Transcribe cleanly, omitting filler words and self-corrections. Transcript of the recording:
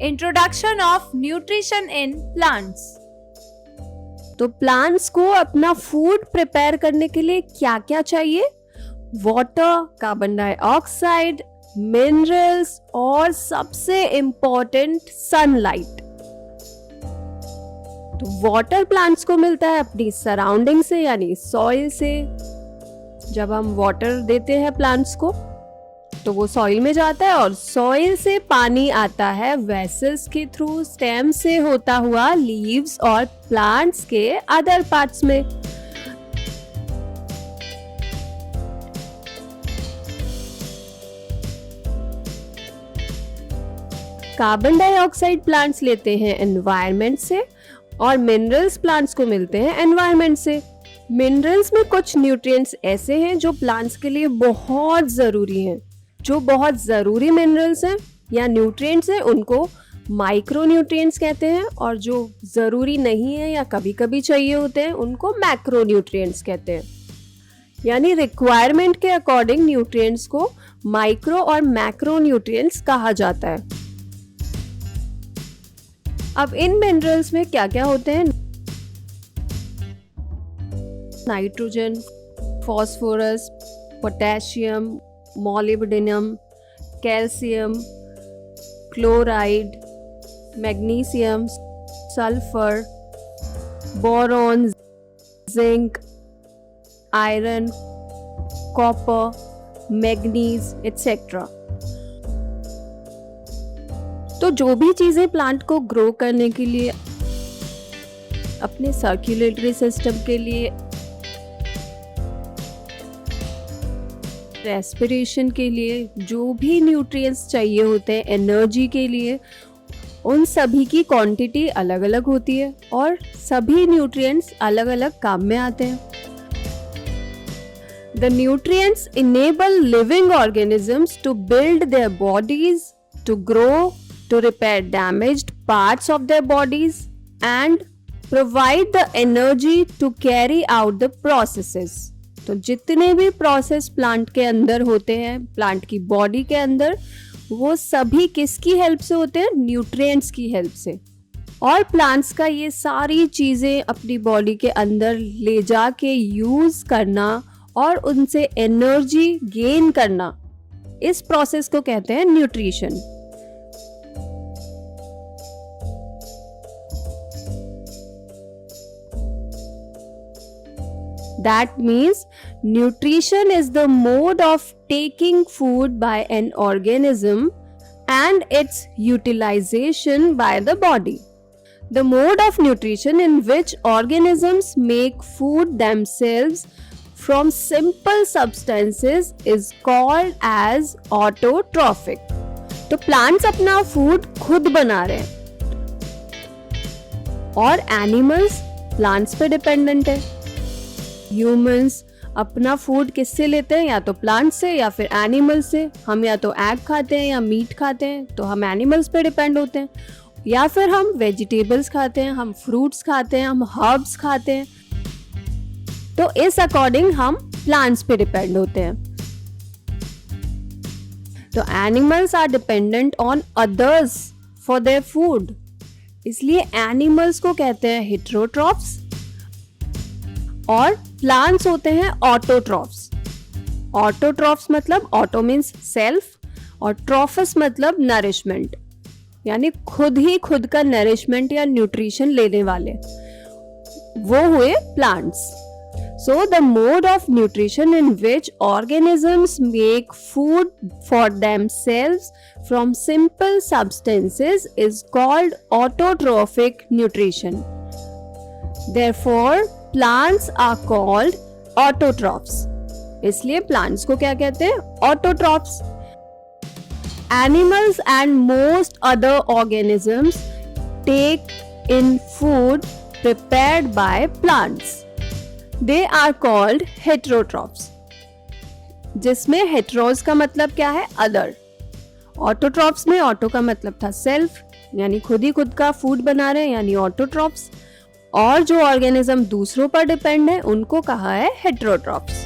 Introduction of nutrition in plants. तो plants को अपना फूड प्रिपेयर करने के लिए क्या क्या चाहिए? वाटर, कार्बन डाइऑक्साइड, मिनरल्स और सबसे इम्पोर्टेंट सनलाइट। तो वाटर प्लांट्स को मिलता है अपनी सराउंडिंग से यानी सॉइल से। जब हम वाटर देते हैं प्लांट्स को तो वो सॉइल में जाता है और सॉइल से पानी आता है वेसल्स के थ्रू, स्टेम से होता हुआ लीव्स और प्लांट्स के अदर पार्ट्स में। कार्बन डाइऑक्साइड प्लांट्स लेते हैं एनवायरनमेंट से और मिनरल्स प्लांट्स को मिलते हैं एनवायरनमेंट से। मिनरल्स में कुछ न्यूट्रिएंट्स ऐसे हैं जो प्लांट्स के लिए बहुत ज़रूरी हैं। जो बहुत ज़रूरी मिनरल्स हैं या न्यूट्रिएंट्स हैं उनको माइक्रो न्यूट्रिएंट्स कहते हैं, और जो ज़रूरी नहीं है या कभी कभी चाहिए होते हैं उनको मैक्रो न्यूट्रिएंट्स कहते हैं। यानी रिक्वायरमेंट के अकॉर्डिंग न्यूट्रिएंट्स को माइक्रो और मैक्रो न्यूट्रिएंट्स कहा जाता है। अब इन मिनरल्स में क्या क्या होते हैं? Nitrogen, phosphorus, potassium, molybdenum, calcium, chloride, magnesium, sulphur, boron, zinc, iron, copper, manganese etcetera. तो जो भी चीजें प्लांट को ग्रो करने के लिए, अपने सर्कुलेटरी सिस्टम के लिए, रेस्पिरेशन के लिए, जो भी न्यूट्रिएंट्स चाहिए होते हैं एनर्जी के लिए, उन सभी की क्वांटिटी अलग अलग होती है और सभी न्यूट्रिएंट्स अलग अलग काम में आते हैं। The nutrients enable living organisms to build their bodies, to grow, to repair damaged parts of their bodies and provide the energy to carry out the processes. तो जितने भी प्रोसेस प्लांट के अंदर होते हैं, प्लांट की बॉडी के अंदर, वो सभी किसकी हेल्प से होते हैं? न्यूट्रिएंट्स की हेल्प से। और प्लांट्स का ये सारी चीज़ें अपनी बॉडी के अंदर ले जाके यूज़ करना और उनसे एनर्जी गेन करना, इस प्रोसेस को कहते हैं nutrition. That means nutrition is the mode of taking food by an organism and its utilization by the body. The mode of nutrition in which organisms make food themselves from simple substances is called as autotrophic. तो plants अपना food खुद बना रहे हैं और animals plants पे dependent है। Humans अपना फूड किससे लेते हैं? या तो प्लांट से या फिर एनिमल से। हम या तो एग खाते हैं या मीट खाते हैं, तो हम एनिमल्स पे डिपेंड होते हैं, या फिर हम वेजिटेबल्स खाते हैं, हम फ्रूट्स खाते हैं, हम हर्ब्स खाते हैं। तो इस अकॉर्डिंग हम प्लांट्स पे डिपेंड होते हैं। तो animals are dependent on others for their food, इसलिए एनिमल्स को कहते हैं हेटेरोट्रॉफ्स और प्लांट्स होते हैं ऑटोट्रॉफ्स। ऑटोट्रॉफ्स मतलब ऑटो मीन्स सेल्फ और ट्रॉफस मतलब नरिशमेंट, यानी खुद ही खुद का नरिशमेंट या न्यूट्रिशन लेने वाले, वो हुए plants. So the mode of nutrition in which organisms make food for themselves from simple substances is called autotrophic nutrition. Therefore, plants are called autotrophs. इसलिए प्लांट्स को क्या कहते हैं? Autotrophs. Animals and most other organisms take in food prepared by plants. They are called heterotrophs. जिसमें हेटेरोस का मतलब क्या है? अदर। ऑटोट्रॉफ्स में ऑटो का मतलब था सेल्फ, यानी खुद ही खुद का फूड बना रहे हैं, यानी ऑटोट्रॉफ्स। और जो ऑर्गेनिज्म दूसरों पर डिपेंड है उनको कहा है हेटेरोट्रॉफ्स।